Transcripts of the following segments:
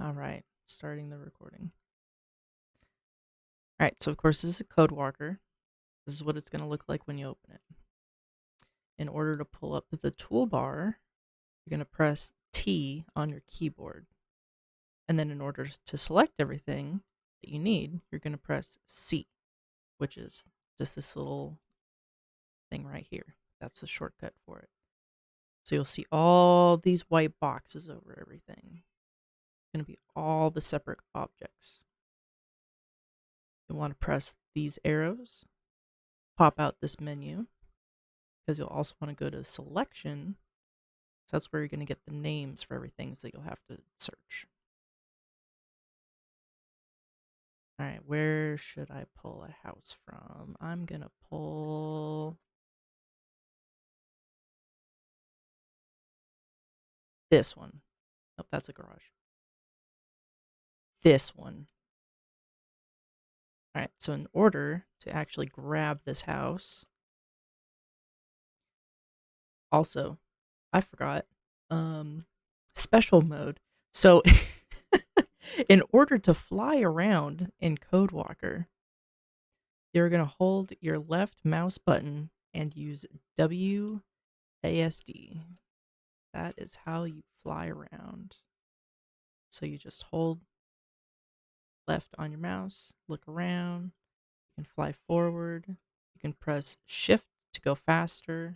All right, starting the recording. All right, so of course, this is a code walker. This is what it's going to look like when you open it. In order to pull up the toolbar, you're going to press T on your keyboard. And then in order to select everything that you need, you're going to press C, which is just this little thing right here. That's the shortcut for it. So you'll see all these white boxes over everything. It's going to be all the separate objects. You'll want to press these arrows, pop out this menu, because you'll also want to go to selection. So that's where you're going to get the names for everything that you'll have to search. All right, where should I pull a house from? I'm going to pull this one. Nope, that's a garage. This one. All right, so in order to actually grab this house, also, I forgot, special mode. So in order to fly around in CodeWalker, you're going to hold your left mouse button and use WASD. That is how you fly around. So you just hold left on your mouse, look around, you can fly forward, you can press shift to go faster.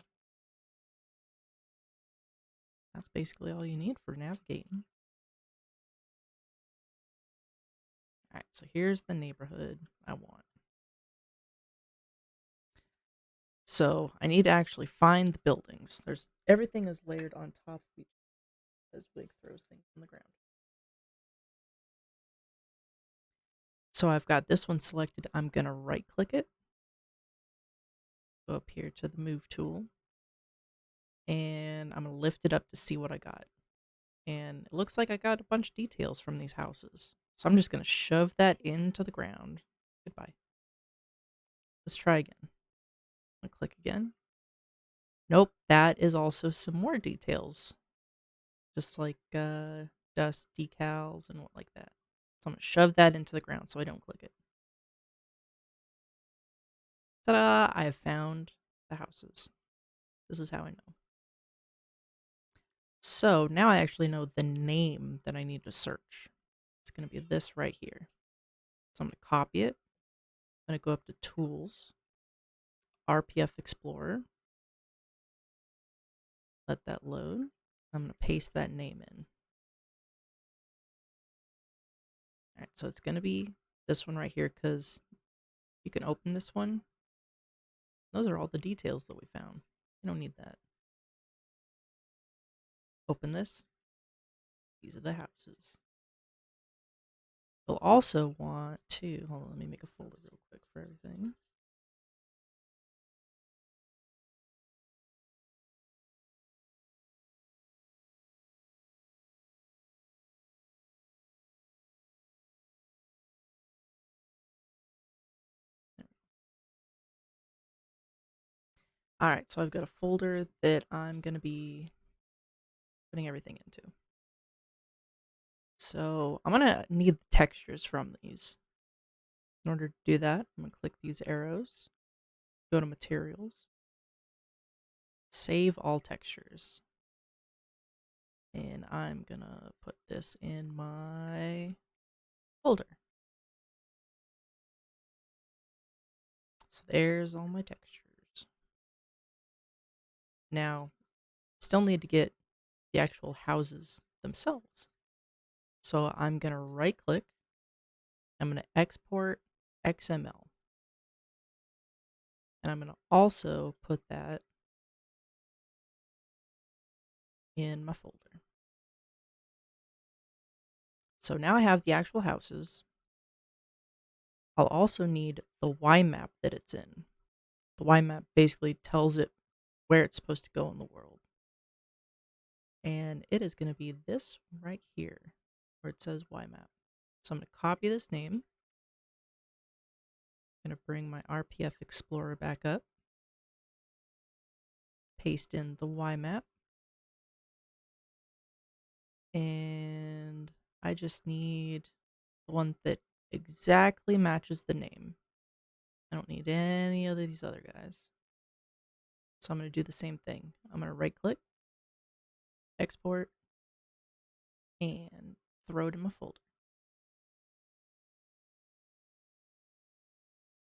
That's basically all you need for navigating. All right, so here's the neighborhood I want. So I need to actually find the buildings. Everything is layered on top of each other as Wig throws things on the ground. So I've got this one selected. I'm going to right click it, go up here to the move tool, and I'm going to lift it up to see what I got. And it looks like I got a bunch of details from these houses. So I'm just going to shove that into the ground. Goodbye. Let's try again. I'm going to click again. Nope, that is also some more details. Just like dust, decals, and what like that. So I'm going to shove that into the ground so I don't click it. Ta-da! I have found the houses. This is how I know. So now I actually know the name that I need to search. It's going to be this right here. So I'm going to copy it. I'm going to go up to Tools, RPF Explorer. Let that load. I'm going to paste that name in. All right, so it's going to be this one right here because you can open this one. Those are all the details that we found. You don't need that. Open this. These are the houses. You'll also want to, hold on, let me make a folder real quick for everything. All right, so I've got a folder that I'm going to be putting everything into. So I'm going to need the textures from these. In order to do that, I'm going to click these arrows, go to Materials, Save All Textures. And I'm going to put this in my folder. So there's all my textures. Now, still need to get the actual houses themselves. So I'm going to right click. I'm going to export XML. And I'm going to also put that in my folder. So now I have the actual houses. I'll also need the Y map that it's in. The Y map basically tells it where it's supposed to go in the world. And it is going to be this right here where it says Y map. So I'm going to copy this name. I'm going to bring my RPF Explorer back up. Paste in the Y map. And I just need the one that exactly matches the name. I don't need any of these other guys. So I'm going to do the same thing. I'm going to right click, export, and throw it in my folder.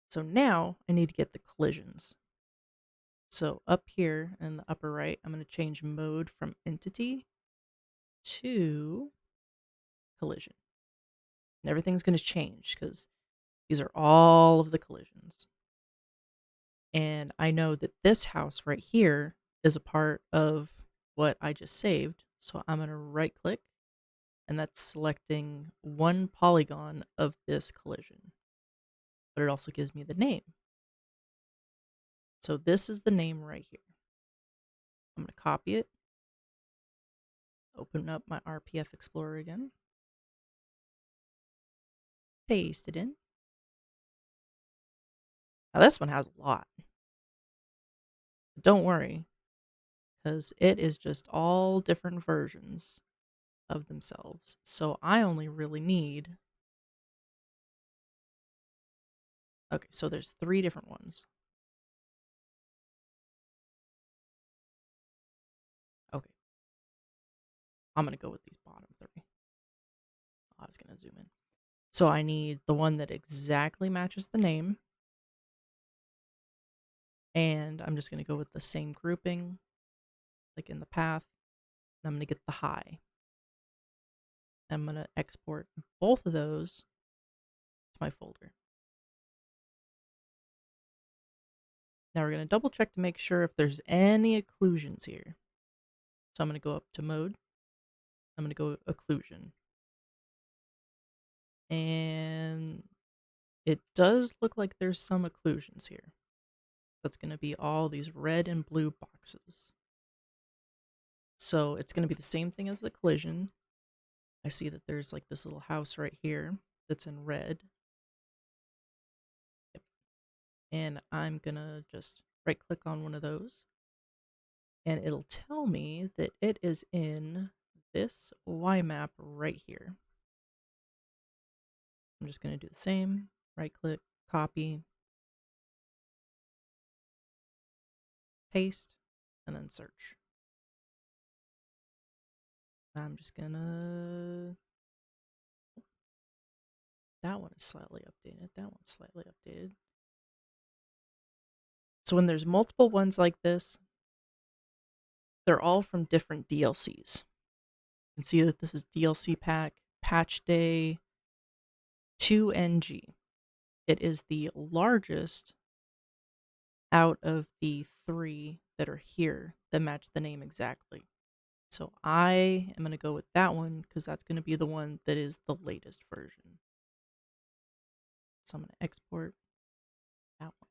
So now I need to get the collisions. So up here in the upper right, I'm going to change mode from entity to collision. And everything's going to change because these are all of the collisions. And I know that this house right here is a part of what I just saved. So I'm going to right click, and that's selecting one polygon of this collision. But it also gives me the name. So this is the name right here. I'm going to copy it, open up my RPF Explorer again, paste it in. Now this one has a lot. But don't worry, because it is just all different versions of themselves. So I only really need... Okay, so there's 3 different ones. Okay. I'm going to go with these bottom 3. I was going to zoom in. So I need the one that exactly matches the name. And I'm just going to go with the same grouping, like in the path. And I'm going to get the high. I'm going to export both of those to my folder. Now we're going to double check to make sure if there's any occlusions here. So I'm going to go up to mode. I'm going to go occlusion. And it does look like there's some occlusions here. That's going to be all these red and blue boxes. So it's going to be the same thing as the collision. I see that there's like this little house right here that's in red. Yep. And I'm going to just right click on one of those. And it'll tell me that it is in this Y map right here. I'm just going to do the same, right click, copy, paste, and then search. I'm just going to... That one is slightly updated. That one's slightly updated. So when there's multiple ones like this, they're all from different DLCs. You can see that this is DLC pack patch day 2NG. It is the largest out of the 3 that are here that match the name exactly. So I am going to go with that one because that's going to be the one that is the latest version. So I'm going to export that one.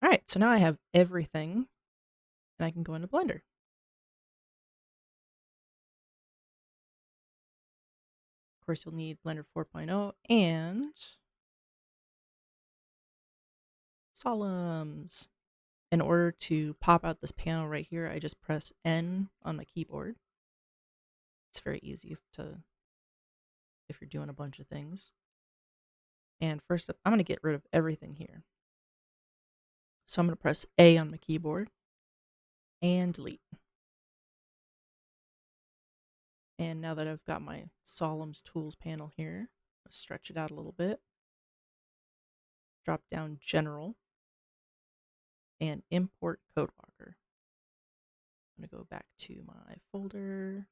All right, so now I have everything and I can go into Blender. Of course, you'll need Blender 4.0 and Solemns. In order to pop out this panel right here, I just press N on my keyboard. It's very easy if you're doing a bunch of things. And first up, I'm going to get rid of everything here. So I'm going to press A on my keyboard and delete. And now that I've got my Solemns Tools panel here, I'll stretch it out a little bit. Drop down General and import CodeWalker. I'm going to go back to my folder.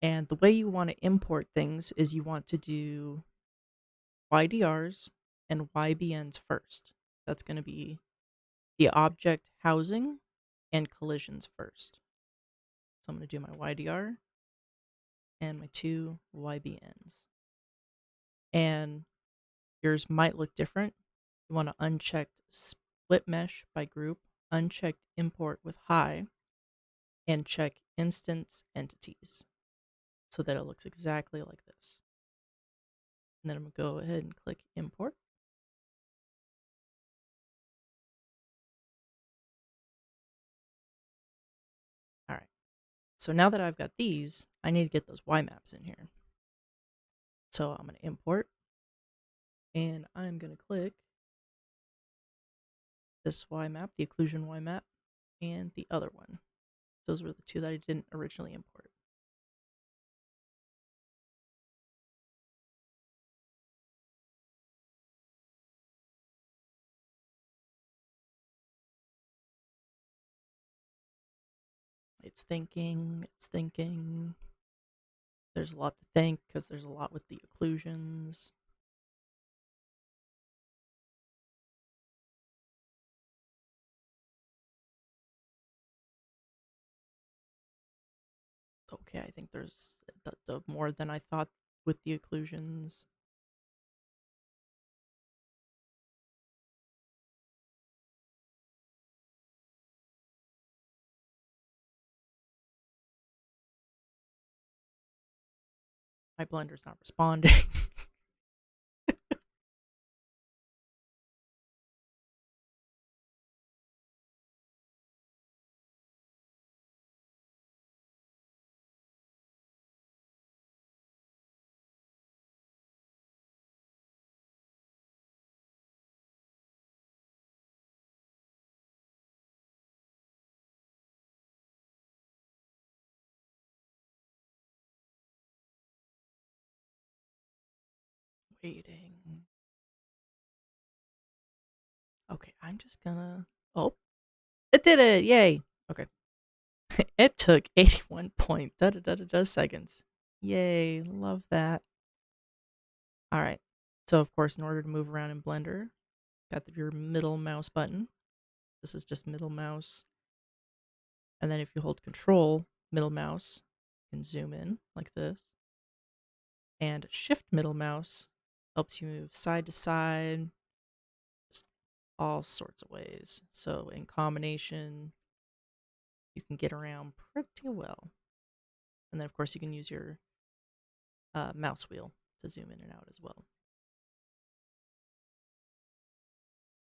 And the way you want to import things is you want to do YDRs and YBNs first. That's going to be the object housing and collisions first. So I'm going to do my YDR and my 2 YBNs. And yours might look different. You want to uncheck split mesh by group, uncheck import with high, and check instance entities so that it looks exactly like this. And then I'm going to go ahead and click import. So now that I've got these, I need to get those Y maps in here. So I'm going to import, and I'm going to click this Y map, the occlusion Y map, and the other one. Those were the two that I didn't originally import. It's thinking, it's thinking. There's a lot to think because there's a lot with the occlusions. Okay, I think there's more than I thought with the occlusions. My blender's not responding. Waiting. Okay, I'm just gonna. Oh, it did it! Yay! Okay. It took 81 seconds. Yay, love that. All right. So, of course, in order to move around in Blender, got your middle mouse button. This is just middle mouse. And then if you hold Control, middle mouse, you can zoom in like this. And Shift middle mouse helps you move side to side, just all sorts of ways. So in combination, you can get around pretty well. And then, of course, you can use your mouse wheel to zoom in and out as well.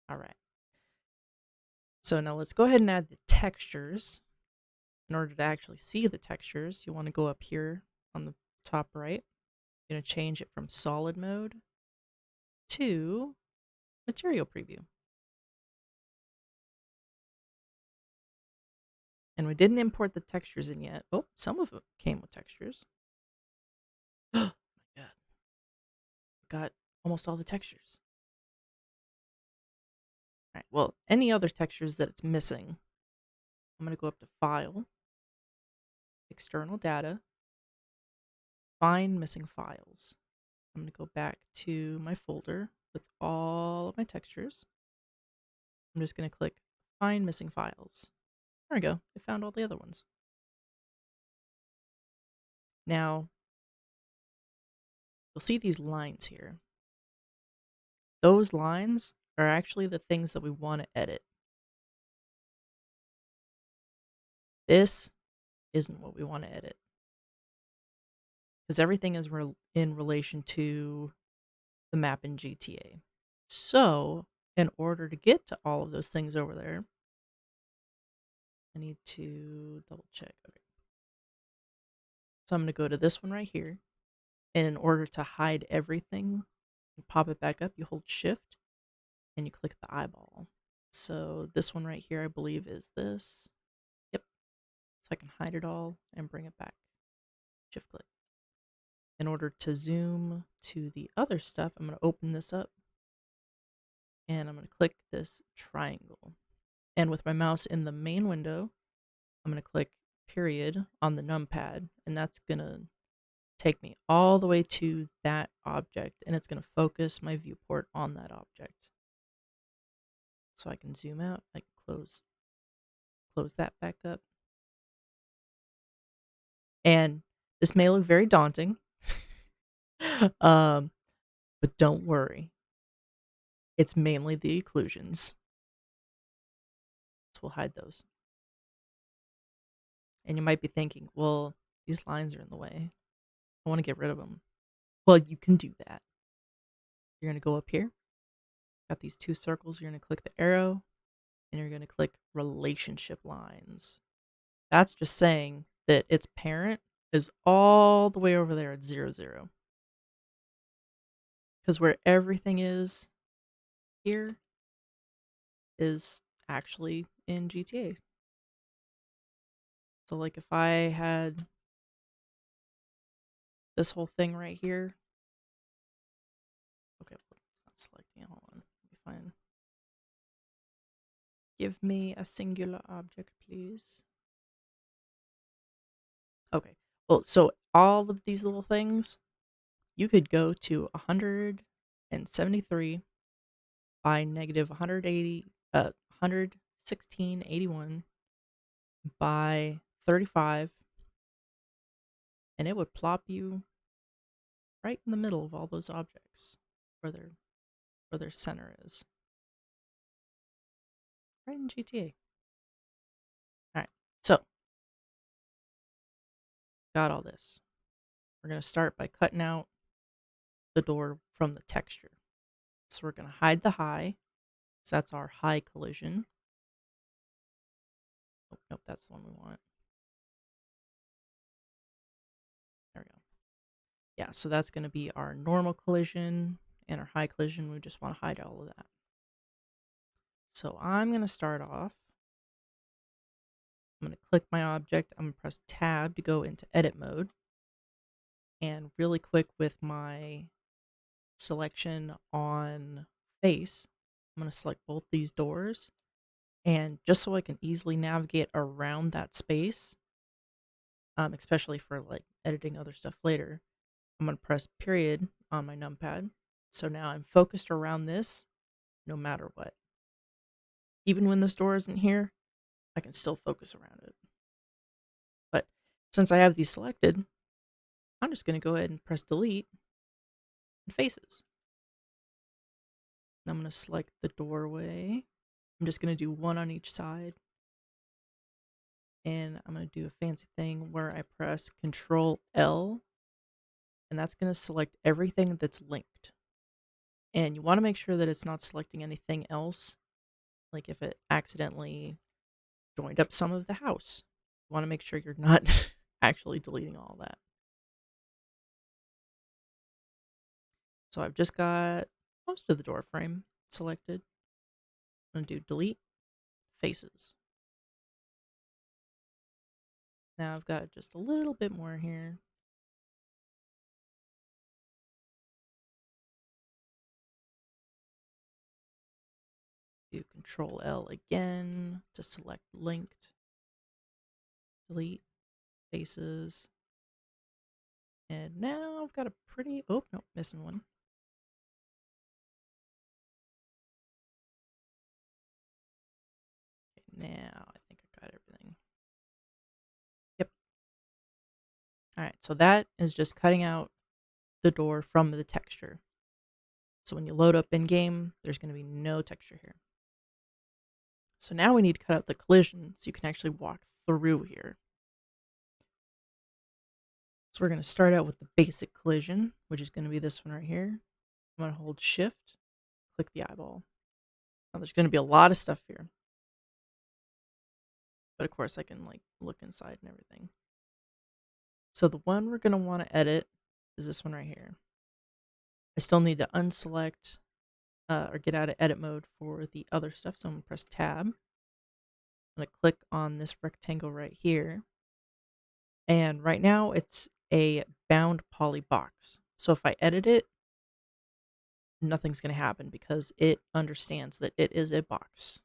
All right. So now let's go ahead and add the textures. In order to actually see the textures, you want to go up here on the top right. You're going to change it from solid mode to material preview. And we didn't import the textures in yet. Oh, some of it came with textures. Oh my god. Got almost all the textures. All right, well, any other textures that it's missing, I'm going to go up to File, External Data, Find Missing Files. I'm going to go back to my folder with all of my textures. I'm just going to click Find Missing Files. There we go. I found all the other ones. Now, you'll see these lines here. Those lines are actually the things that we want to edit. This isn't what we want to edit. Because everything is in relation to the map in GTA. So, in order to get to all of those things over there, I need to double check. Okay. So I'm going to go to this one right here. And in order to hide everything and pop it back up, you hold Shift and you click the eyeball. So this one right here, I believe, is this. Yep. So I can hide it all and bring it back. Shift click. In order to zoom to the other stuff, I'm going to open this up. And I'm going to click this triangle. And with my mouse in the main window, I'm going to click period on the numpad. And that's going to take me all the way to that object. And it's going to focus my viewport on that object. So I can zoom out. I can close that back up. And this may look very daunting. But don't worry. It's mainly the occlusions. So we'll hide those. And you might be thinking, well, these lines are in the way. I want to get rid of them. Well, you can do that. You're going to go up here. Got these two circles. You're going to click the arrow. And you're going to click relationship lines. That's just saying that its parent is all the way over there at 0, 0. Because where everything is here is actually in GTA. So like if I had this whole thing right here. Okay, it's not selecting. Hold on. Let me find. Give me a singular object, please. Okay. Well, so all of these little things, you could go to 173 by negative 11681 by 35, and it would plop you right in the middle of all those objects where their center is. Right in GTA. Alright, so got all this. We're going to start by cutting out the door from the texture. So we're going to hide the high, because that's our high collision. Oh, nope, that's the one we want. There we go. Yeah, so that's going to be our normal collision, and our high collision, we just want to hide all of that. So I'm going to start off. I'm going to click my object. I'm going to press tab to go into edit mode. And really quick with my selection on face, I'm going to select both these doors. And just so I can easily navigate around that space, especially for like editing other stuff later, I'm going to press period on my numpad. So now I'm focused around this no matter what. Even when this door isn't here, I can still focus around it. But since I have these selected, I'm just going to go ahead and press delete and faces. And I'm going to select the doorway. I'm just going to do one on each side. And I'm going to do a fancy thing where I press Control L, and that's going to select everything that's linked. And you want to make sure that it's not selecting anything else. Like if it accidentally joined up some of the house, you want to make sure you're not actually deleting all that. So I've just got most of the door frame selected. I'm going to do delete faces. Now I've got just a little bit more here. Do Control L again to select linked. Delete faces. And now I've got a pretty, oh, no, missing one. Okay, now I think I got everything. Yep. All right, so that is just cutting out the door from the texture. So when you load up in game, there's going to be no texture here. So now we need to cut out the collision so you can actually walk through here. So we're going to start out with the basic collision, which is going to be this one right here. I'm going to hold shift, click the eyeball. Now there's going to be a lot of stuff here. But of course I can like look inside and everything. So the one we're going to want to edit is this one right here. I still need to unselect or get out of edit mode for the other stuff. So I'm going to press tab. I'm going to click on this rectangle right here. And right now it's a bound poly box. So if I edit it, nothing's going to happen because it understands that it is a box.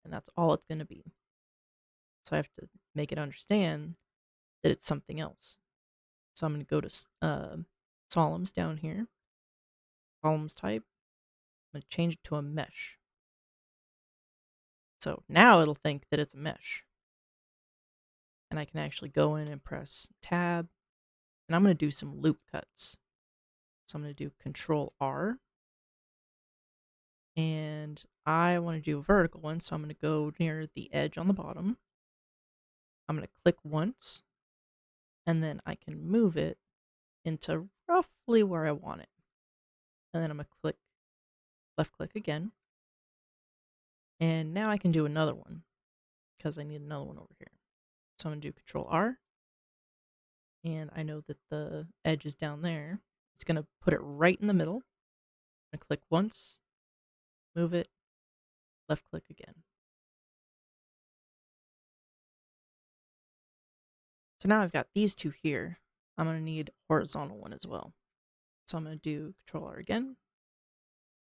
And that's all it's going to be. So I have to make it understand that it's something else. So I'm going to go to Solemns down here. Columns type. I'm going to change it to a mesh. So now it'll think that it's a mesh. And I can actually go in and press tab. And I'm going to do some loop cuts. So I'm going to do Control R. And I want to do a vertical one. So I'm going to go near the edge on the bottom. I'm going to click once. And then I can move it into roughly where I want it. And then I'm going to click left click again. And now I can do another one because I need another one over here. So I'm going to do Control R. and I know that the edge is down there. It's going to put it right in the middle. I'm going to click once, move it, left click again. So now I've got these two here. I'm going to need a horizontal one as well. So I'm going to do Control R again,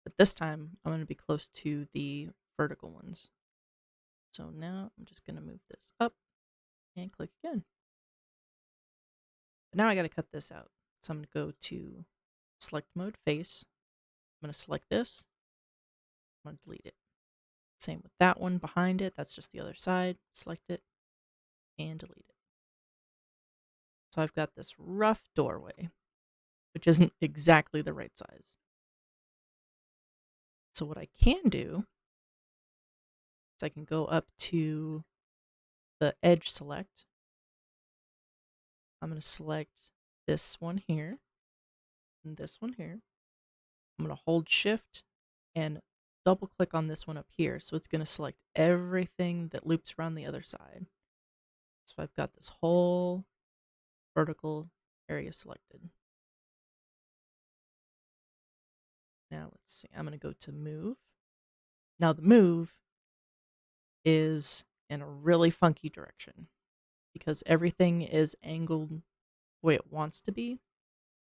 but this time I'm going to be close to the vertical ones. So now I'm just going to move this up and click again. But now I got to cut this out. So I'm going to go to Select Mode Face. I'm going to select this. I'm going to delete it. Same with that one behind it. That's just the other side. Select it and delete it. So I've got this rough doorway, which isn't exactly the right size. So what I can do is I can go up to the edge select. I'm going to select this one here and this one here. I'm going to hold shift and double click on this one up here. So it's going to select everything that loops around the other side. So I've got this whole vertical area selected. Now let's see, I'm going to go to move. Now the move is in a really funky direction because everything is angled the way it wants to be.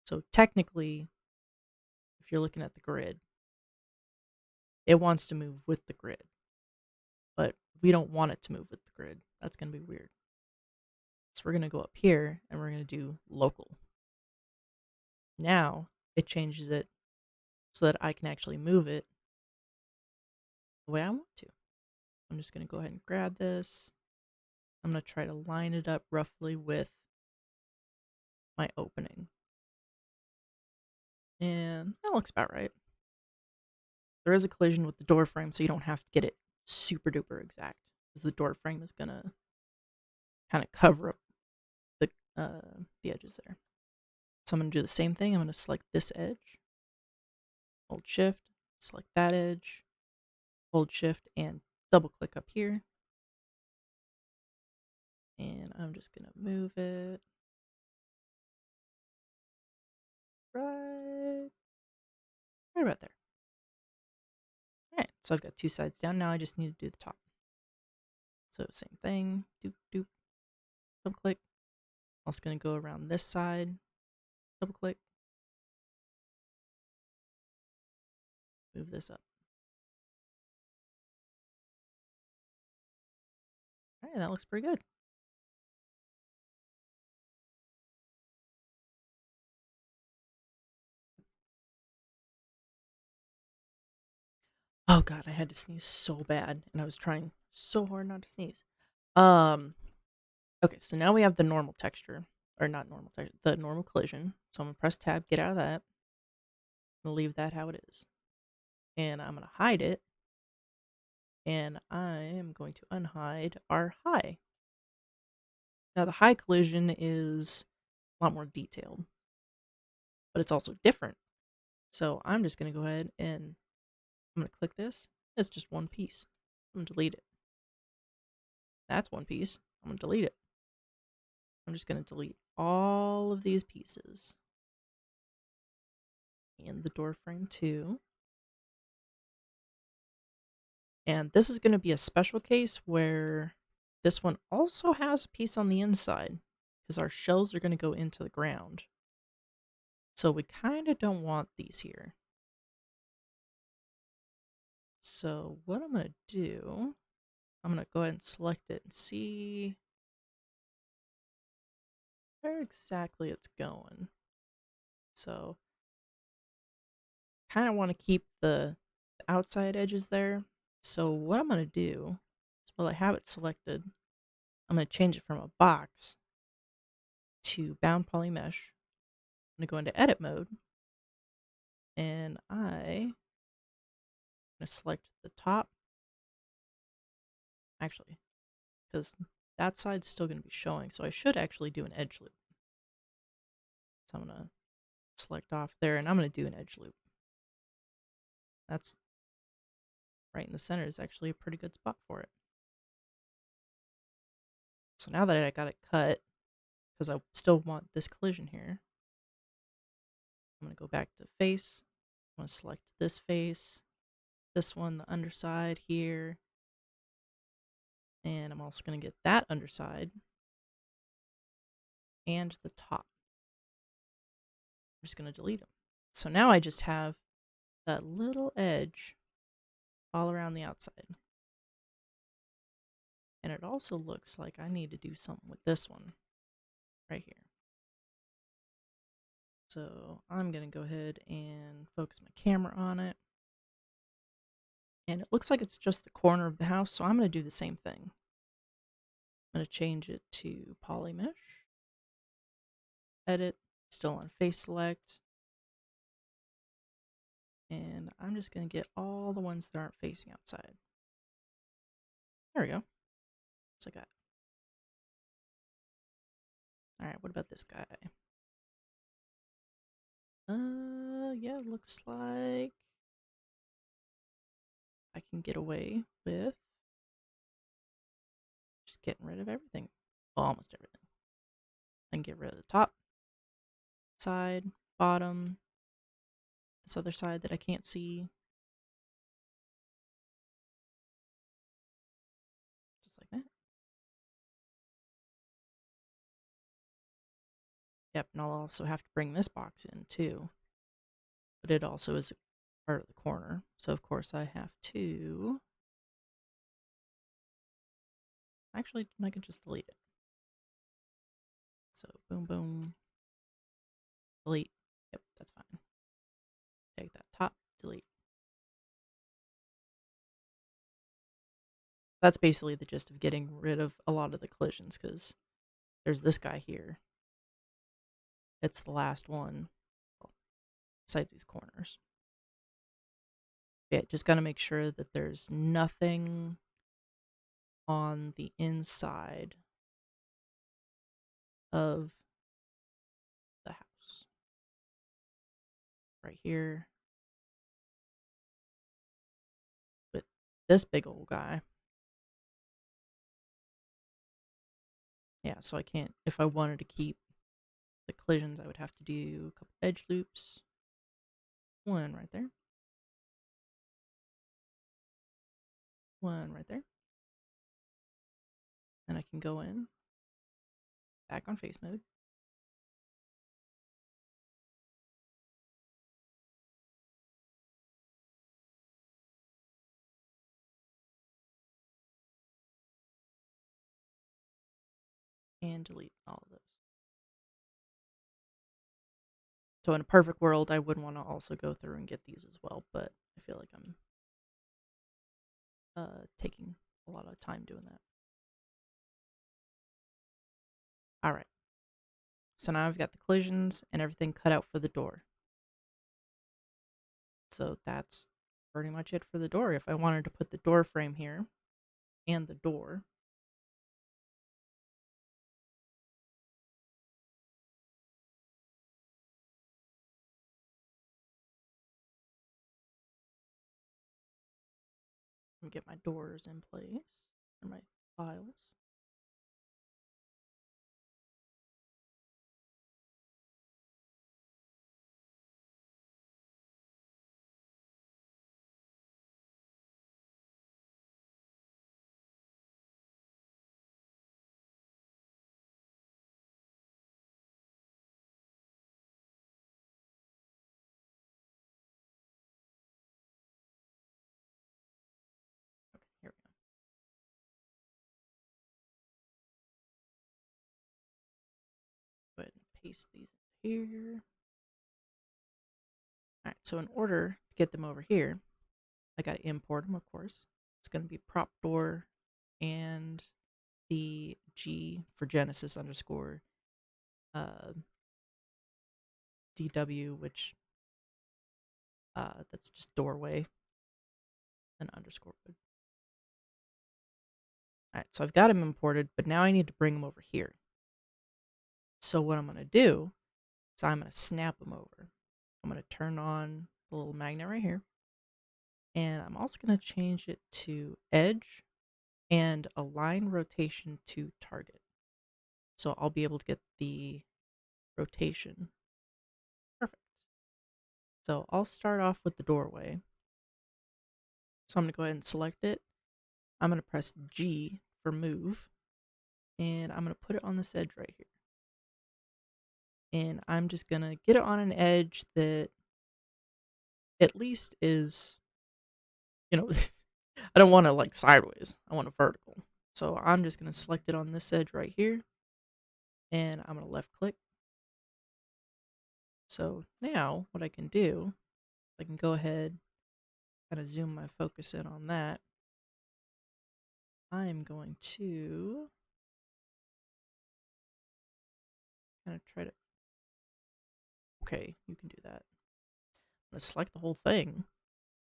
So technically, if you're looking at the grid, it wants to move with the grid. But we don't want it to move with the grid. That's going to be weird. So we're going to go up here and we're going to do local. Now it changes it so that I can actually move it the way I want to. I'm just going to go ahead and grab this. I'm going to try to line it up roughly with my opening. And that looks about right. There is a collision with the door frame, so you don't have to get it super duper exact, because the door frame is going to kind of cover up the edges there. So I'm going to do the same thing. I'm going to select this edge, hold shift, select that edge, hold shift, and double click up here. And I'm just going to move it right about there. All right, so I've got two sides down. Now I just need to do the top. So same thing, doop, doop, double click. Also going to go around this side, double click, move this up. All right, that looks pretty good. Oh god, I had to sneeze so bad, and I was trying so hard not to sneeze. Okay, so now we have the normal texture, or not normal texture, the normal collision. So I'm gonna press tab, get out of that. I'm gonna leave that how it is. And I'm gonna hide it. And I am going to unhide our high. Now the high collision is a lot more detailed, but it's also different. So I'm just gonna go ahead and I'm gonna click this. It's just one piece. I'm gonna delete it. That's one piece. I'm gonna delete it. I'm just gonna delete all of these pieces. And the door frame too. And this is going to be a special case where this one also has a piece on the inside because our shells are going to go into the ground. So we kind of don't want these here. So what I'm going to do, I'm going to go ahead and select it and see where exactly it's going. So kind of want to keep the outside edges there. So what I'm going to do is while I have it selected, I'm going to change it from a box to bound poly mesh. I'm going to go into edit mode and I'm going to select the top. Actually, because that side's still going to be showing, so I should actually do an edge loop. So I'm going to select off there and I'm going to do an edge loop. That's right in the center is actually a pretty good spot for it. So now that I got it cut, because I still want this collision here. I'm going to go back to face. I'm going to select this face, this one, the underside here. And I'm also going to get that underside and the top. I'm just going to delete them. So now I just have that little edge all around the outside. And it also looks like I need to do something with this one right here. So I'm going to go ahead and focus my camera on it. And it looks like it's just the corner of the house, so I'm going to do the same thing. I'm going to change it to Polymesh. Edit, still on face select. And I'm just going to get all the ones that aren't facing outside. There we go. Just like that. Alright, what about this guy? Yeah, looks like I can get away with just getting rid of everything. Well, almost everything. I can get rid of the top, side, bottom, this other side that I can't see. Just like that. Yep, and I'll also have to bring this box in too. But it also is part of the corner. So of course I have to... Actually, I can just delete it. So boom, boom, delete. Yep, that's fine. Take that top, delete. That's basically the gist of getting rid of a lot of the collisions, because there's this guy here. It's the last one, well, besides these corners. Yeah, just got to make sure that there's nothing on the inside of the house. Right here. With this big old guy. Yeah, so I can't, if I wanted to keep the collisions, I would have to do a couple edge loops. One right there. One right there. Then I can go in, back on face mode. And delete all of those. So in a perfect world, I would want to also go through and get these as well, but I feel like I'm taking a lot of time doing that. All right. So now I've got the collisions and everything cut out for the door. So that's pretty much it for the door. If I wanted to put the door frame here and the door, and get my doors in place and my files. Okay, here we go. Go ahead and paste these here. All right, so in order to get them over here, I got to import them, of course. It's going to be prop door and the G for Genesis underscore DW, which that's just doorway and underscore wood. All right, so I've got them imported, but now I need to bring them over here. So what I'm going to do is I'm going to snap them over. I'm going to turn on the little magnet right here. And I'm also going to change it to edge and align rotation to target. So I'll be able to get the rotation. Perfect. So I'll start off with the doorway. So I'm going to go ahead and select it. I'm going to press G for move. And I'm going to put it on this edge right here. And I'm just going to get it on an edge that at least is, I don't want it like sideways. I want it vertical. So I'm just going to select it on this edge right here. And I'm going to left click. So now what I can do, I can go ahead, kind of zoom my focus in on that. I'm going to kind of try to, okay, you can do that. I'm going to select the whole thing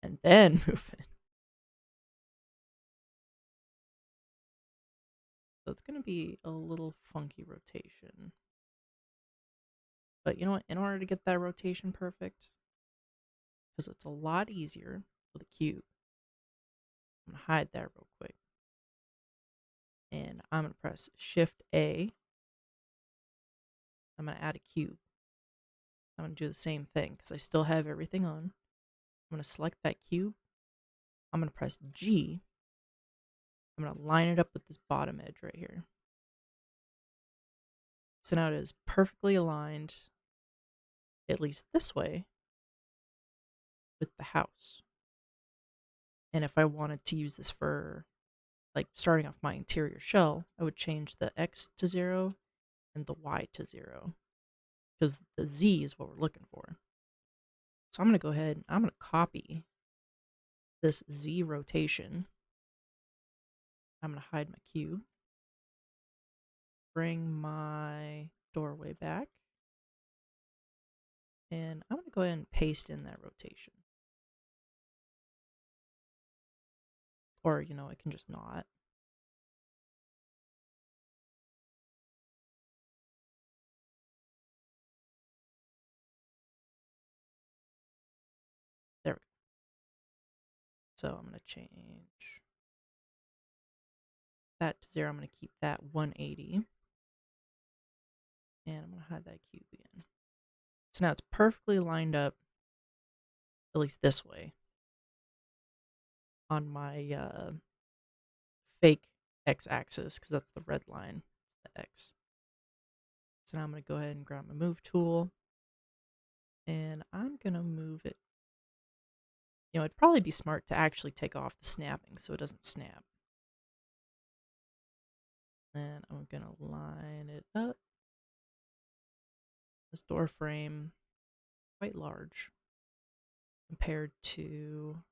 and then move it. So it's going to be a little funky rotation. But you know what? In order to get that rotation perfect, because it's a lot easier with a cube, I'm going to hide that real quick. And I'm going to press Shift A. I'm going to add a cube. I'm going to do the same thing because I still have everything on. I'm going to select that cube. I'm going to press G. I'm going to line it up with this bottom edge right here. So now it is perfectly aligned, at least this way, with the house. And if I wanted to use this for, like, starting off my interior shell, I would change the X to 0 and the Y to 0. Because the Z is what we're looking for. So I'm going to go ahead and I'm going to copy this Z rotation. I'm going to hide my cube. Bring my doorway back. And I'm going to go ahead and paste in that rotation. Or, I can just not. There we go. So I'm going to change that to 0. I'm going to keep that 180. And I'm going to hide that cube again. So now it's perfectly lined up, at least this way, on my fake x-axis, because that's the red line. It's the x. So now I'm going to go ahead and grab my move tool. And I'm going to move it. It'd probably be smart to actually take off the snapping so it doesn't snap. Then I'm going to line it up. This door frame, quite large compared to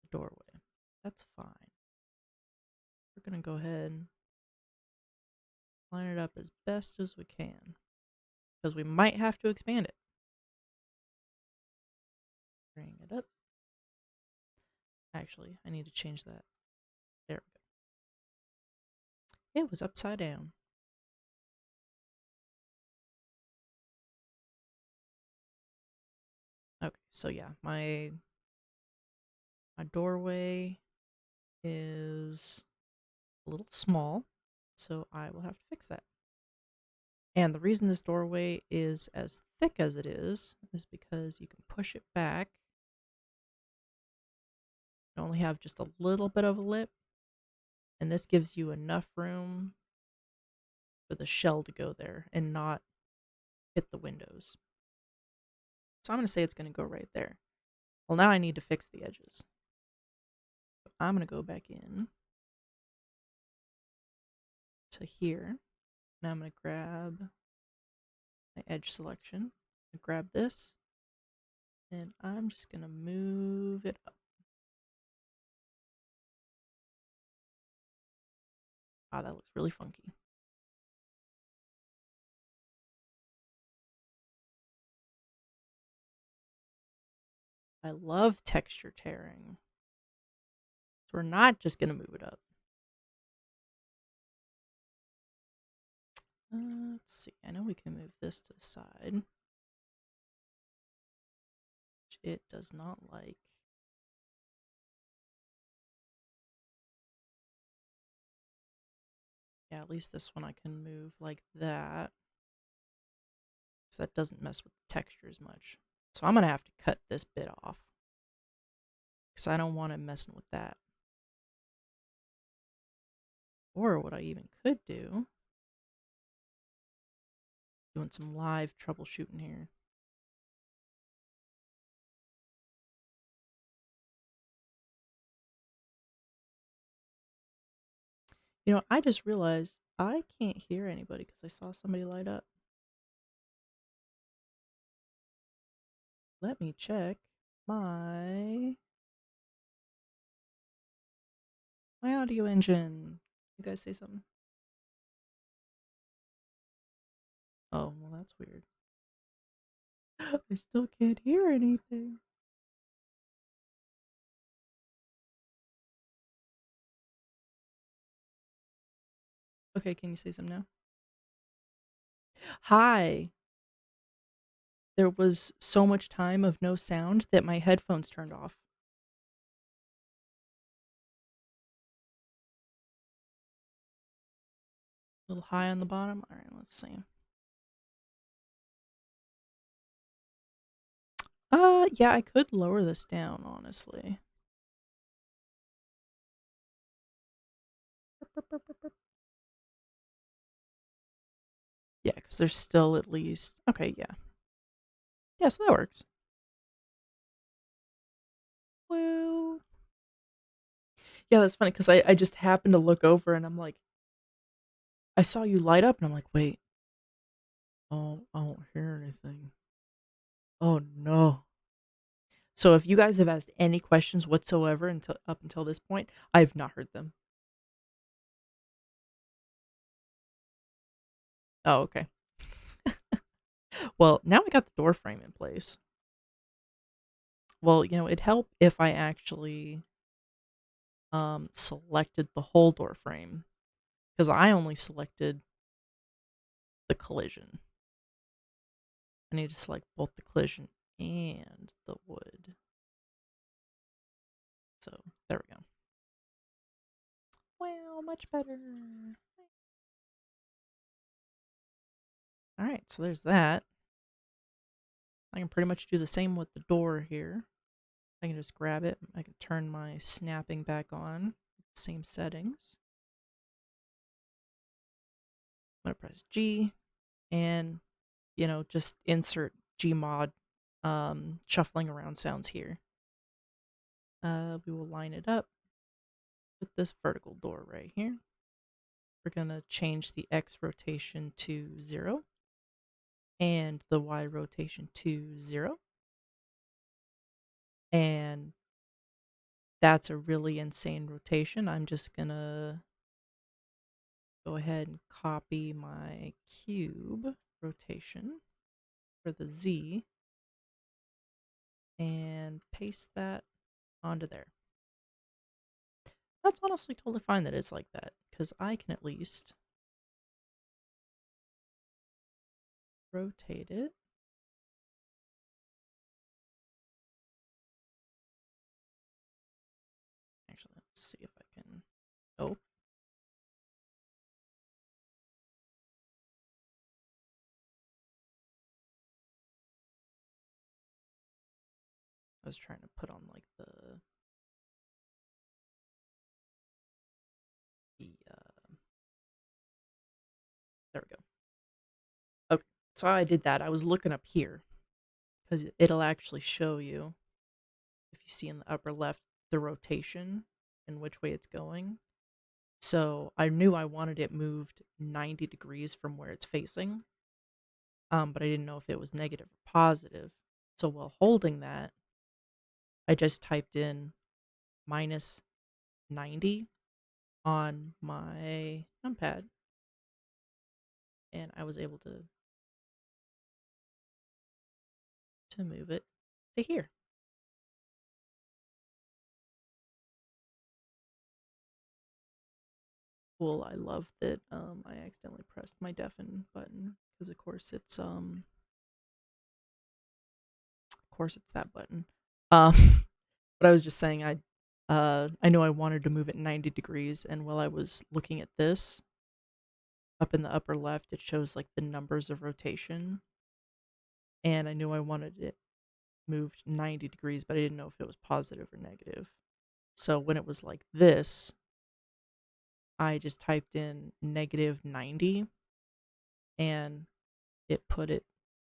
the doorway. That's fine. We're going to go ahead and line it up as best as we can, because we might have to expand it. Bring it up. Actually, I need to change that. There we go. It was upside down. Okay, so yeah, my doorway is a little small, so I will have to fix that. And the reason this doorway is as thick as it is because you can push it back. You only have just a little bit of a lip, and this gives you enough room for the shell to go there and not hit the windows. So I'm going to say it's going to go right there. Well, now I need to fix the edges. So I'm going to go back in to here. Now I'm going to grab my edge selection. Grab this, and I'm just going to move it up. Ah, that looks really funky. I love texture tearing. So we're not just going to move it up. Let's see. I know we can move this to the side, which it does not like. Yeah, at least this one I can move like that. So that doesn't mess with the texture as much. So I'm going to have to cut this bit off because I don't want it messing with that. Or what I even could do, doing some live troubleshooting here. You know, I just realized I can't hear anybody because I saw somebody light up. Let me check my audio engine. You guys say something? Oh, well, that's weird. I still can't hear anything. Okay, can you say something now? Hi. There was so much time of no sound that my headphones turned off. A little high on the bottom. All right, let's see. Yeah, I could lower this down, honestly. Yeah, because there's still at least... Okay, yeah. Yeah, so that works. Woo. Yeah, that's funny because I just happened to look over and I'm like, I saw you light up and I'm like, wait. Oh, I don't hear anything. Oh, no. So if you guys have asked any questions whatsoever up until this point, I have not heard them. Oh, okay. Well, now I got the door frame in place. Well, you know, it'd help if I actually selected the whole door frame because I only selected the collision. I need to select both the collision and the wood. So there we go. Wow, much better. All right, so there's that. I can pretty much do the same with the door here. I can just grab it. I can turn my snapping back on. Same settings. I'm going to press G and, you know, just insert Gmod shuffling around sounds here. We will line it up with this vertical door right here. We're going to change the X rotation to 0 and the Y rotation to 0. And that's a really insane rotation. I'm just going to go ahead and copy my cube rotation for the Z and paste that onto there. That's honestly totally fine that it's like that, because I can at least rotate it. Actually, let's see if I can... Oh. I was trying to put on like the there we go. Okay, so I did that. I was looking up here because it'll actually show you, if you see in the upper left, the rotation and which way it's going. So I knew I wanted it moved 90 degrees from where it's facing, but I didn't know if it was negative or positive. So while holding that, I just typed in minus 90 on my numpad, and I was able to move it to here. Cool. I love that I accidentally pressed my deafen button because of course it's that button. But I was just saying I know I wanted to move it 90 degrees, and while I was looking at this, up in the upper left, it shows like the numbers of rotation. And I knew I wanted it moved 90 degrees, but I didn't know if it was positive or negative. So when it was like this, I just typed in -90 and it put it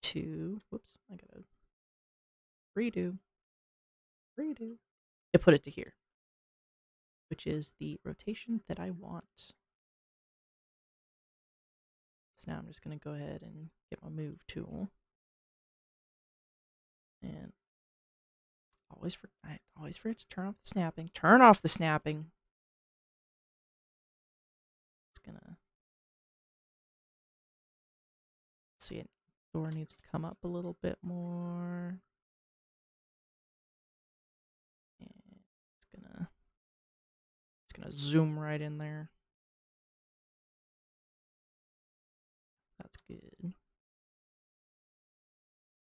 to, whoops, I gotta redo. It put it to here, which is the rotation that I want. So now I'm just gonna go ahead and get my move tool. And I always forget to turn off the snapping. Turn off the snapping. It's gonna see it. Door needs to come up a little bit more. And it's gonna zoom right in there. That's good.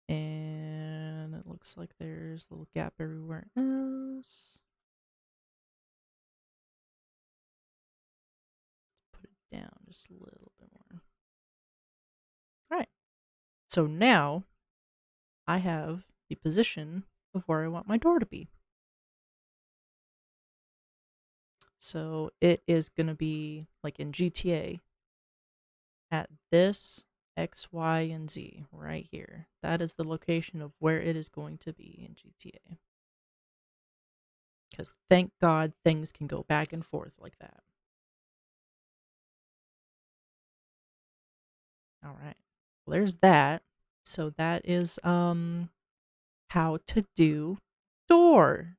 And it looks like there's a little gap everywhere else. Put it down just a little bit more. All right. So now I have the position of where I want my door to be. So it is going to be like in GTA at this X, Y, and Z right here. That is the location of where it is going to be in GTA. Because thank God things can go back and forth like that. All right. Well, there's that. So that is how to do door.